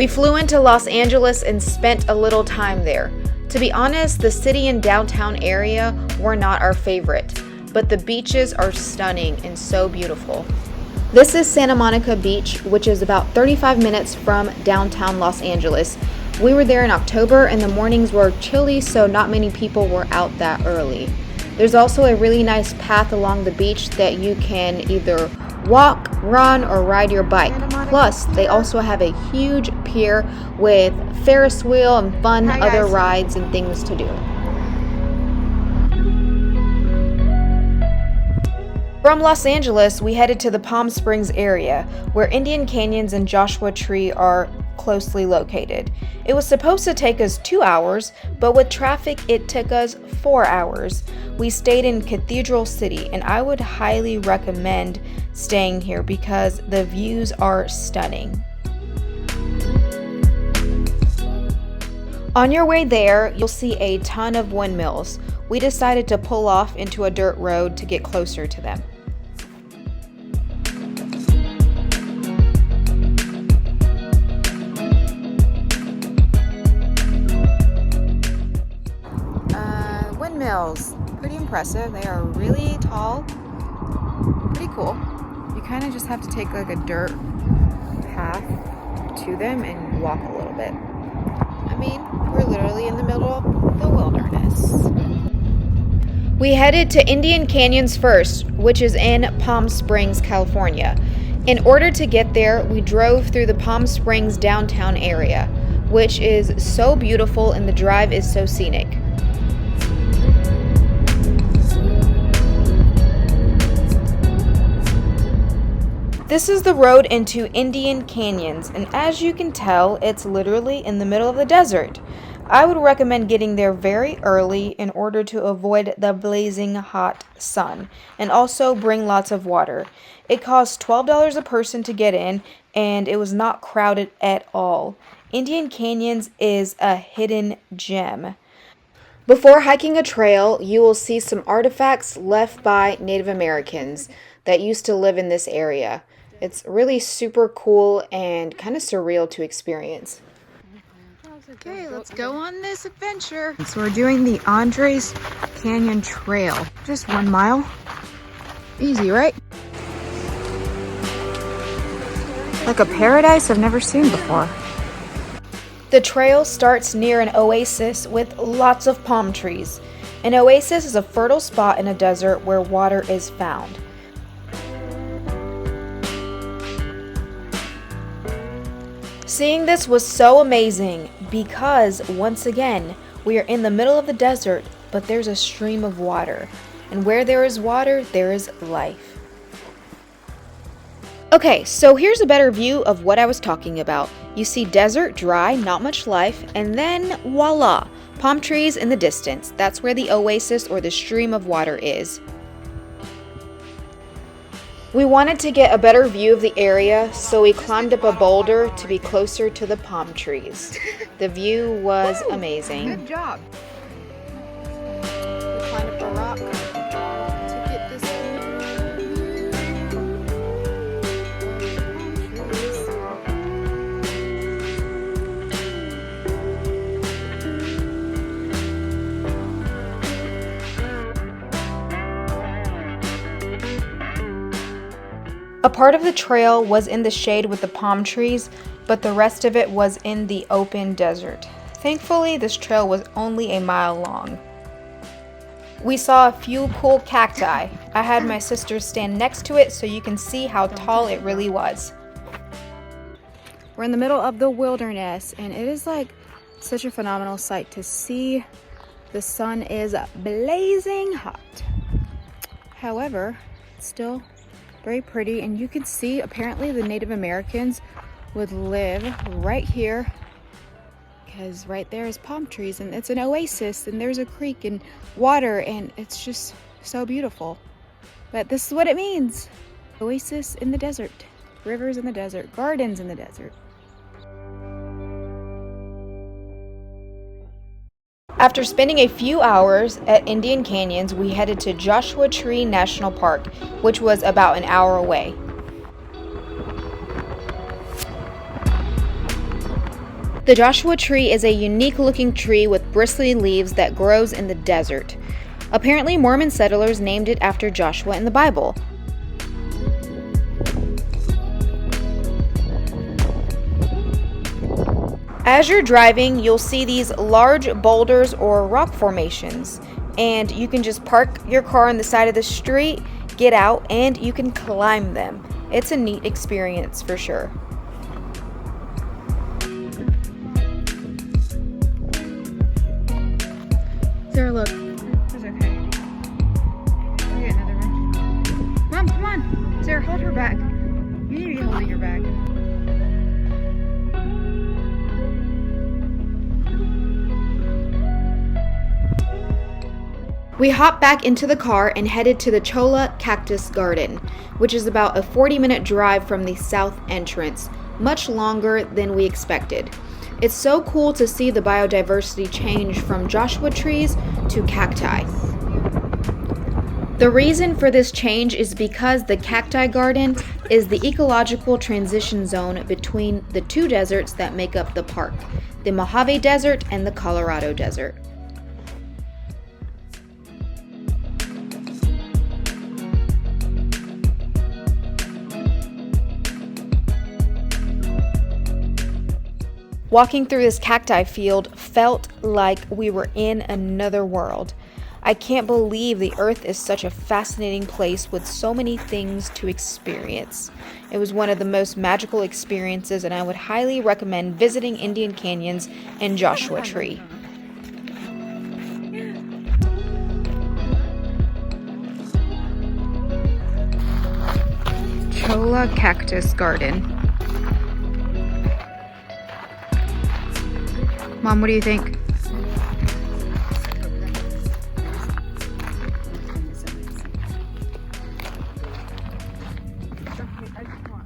We flew into Los Angeles and spent a little time there. To be honest, the city and downtown area were not our favorite, but the beaches are stunning and so beautiful. This is Santa Monica Beach, which is about 35 minutes from downtown Los Angeles. We were there in October and the mornings were chilly, so not many people were out that early. There's also a really nice path along the beach that you can either walk, run, or ride your bike. Plus, they also have a huge pier with Ferris wheel and fun other rides and things to do. From Los Angeles, we headed to the Palm Springs area, where Indian Canyons and Joshua Tree are closely located. It was supposed to take us 2 hours, but with traffic, it took us 4 hours. We stayed in Cathedral City, and I would highly recommend staying here because the views are stunning. On your way there, you'll see a ton of windmills. We decided to pull off into a dirt road to get closer to them. Windmills, pretty impressive. They are really tall, pretty cool. You kind of just have to take like a dirt path to them and walk a little bit. I mean, we're literally in the middle of the wilderness. We headed to Indian Canyons first, which is in Palm Springs, California. In order to get there, we drove through the Palm Springs downtown area, which is so beautiful and the drive is so scenic. This is the road into Indian Canyons, and as you can tell, it's literally in the middle of the desert. I would recommend getting there very early in order to avoid the blazing hot sun, and also bring lots of water. It costs $12 a person to get in, and it was not crowded at all. Indian Canyons is a hidden gem. Before hiking a trail, you will see some artifacts left by Native Americans that used to live in this area. It's really super cool and kind of surreal to experience. Okay, let's go on this adventure. So we're doing the Andres Canyon Trail. Just 1 mile. Easy, right? Like a paradise I've never seen before. The trail starts near an oasis with lots of palm trees. An oasis is a fertile spot in a desert where water is found. Seeing this was so amazing because, once again, we are in the middle of the desert, but there's a stream of water. And where there is water, there is life. Okay, so here's a better view of what I was talking about. You see desert, dry, not much life, and then voila, palm trees in the distance. That's where the oasis or the stream of water is. We wanted to get a better view of the area, so we climbed up a boulder to be closer to the palm trees. The view was amazing. Good job. We climbed up a rock to get this A part of the trail was in the shade with the palm trees, but the rest of it was in the open desert. Thankfully, this trail was only 1 mile long. We saw a few cool cacti. I had my sister stand next to it so you can see how tall it really was. We're in the middle of the wilderness, and it is like such a phenomenal sight to see. The sun is blazing hot. However, it's still very pretty, and you can see apparently the Native Americans would live right here because right there is palm trees and it's an oasis and there's a creek and water and it's just so beautiful. But this is what it means. Oasis in the desert, rivers in the desert, gardens in the desert. After spending a few hours at Indian Canyons, we headed to Joshua Tree National Park, which was about an hour away. The Joshua tree is a unique looking tree with bristly leaves that grows in the desert. Apparently, Mormon settlers named it after Joshua in the Bible. As you're driving, you'll see these large boulders or rock formations, and you can just park your car on the side of the street, get out, and you can climb them. It's a neat experience for sure. Sarah, look. It's okay. We'll get another one. Mom, come on. Sarah, hold her bag. You need to be holding your bag. We hopped back into the car and headed to the Cholla Cactus Garden, which is about a 40-minute drive from the south entrance, much longer than we expected. It's so cool to see the biodiversity change from Joshua trees to cacti. The reason for this change is because the cacti garden is the ecological transition zone between the two deserts that make up the park, the Mojave Desert and the Colorado Desert. Walking through this cacti field felt like we were in another world. I can't believe the earth is such a fascinating place with so many things to experience. It was one of the most magical experiences, and I would highly recommend visiting Indian Canyons and Joshua Tree. Cholla Cactus Garden. Mom, what do you think?